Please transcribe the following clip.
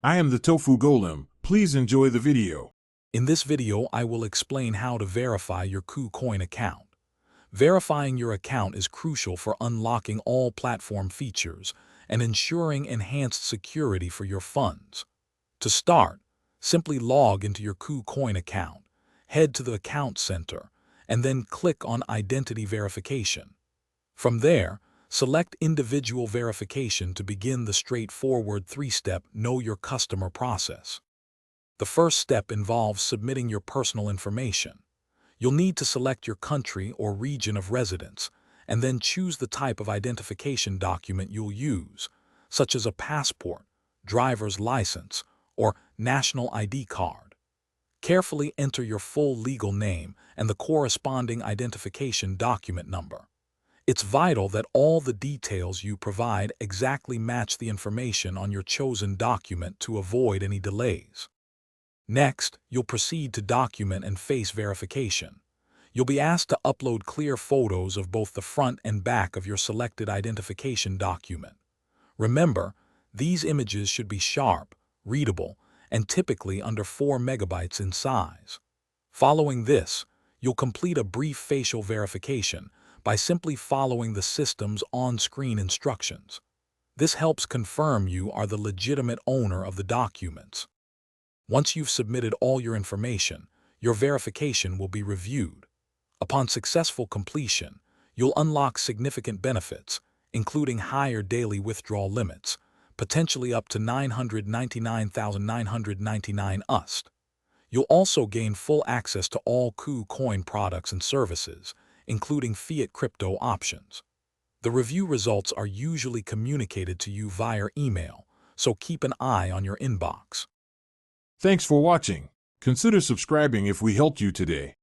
I am the Tofu Golem. Please enjoy the video. In this video, I will explain how to verify your KuCoin account. Verifying your account is crucial for unlocking all platform features and ensuring enhanced security for your funds. To start, simply log into your KuCoin account, head to the Account Center, and then click on Identity Verification. From there, select Individual Verification to begin the straightforward three-step Know Your Customer process. The first step involves submitting your personal information. You'll need to select your country or region of residence, and then choose the type of identification document you'll use, such as a passport, driver's license, or national ID card. Carefully enter your full legal name and the corresponding identification document number. It's vital that all the details you provide exactly match the information on your chosen document to avoid any delays. Next, you'll proceed to document and face verification. You'll be asked to upload clear photos of both the front and back of your selected identification document. Remember, these images should be sharp, readable, and typically under 4 megabytes in size. Following this, you'll complete a brief facial verification by simply following the system's on-screen instructions. This helps confirm you are the legitimate owner of the documents. Once you've submitted all your information, your verification will be reviewed. Upon successful completion, you'll unlock significant benefits, including higher daily withdrawal limits, potentially up to 999,999 USD. You'll also gain full access to all KuCoin products and services, including fiat crypto options. The review results are usually communicated to you via email, so keep an eye on your inbox. Thanks for watching. Consider subscribing if we helped you today.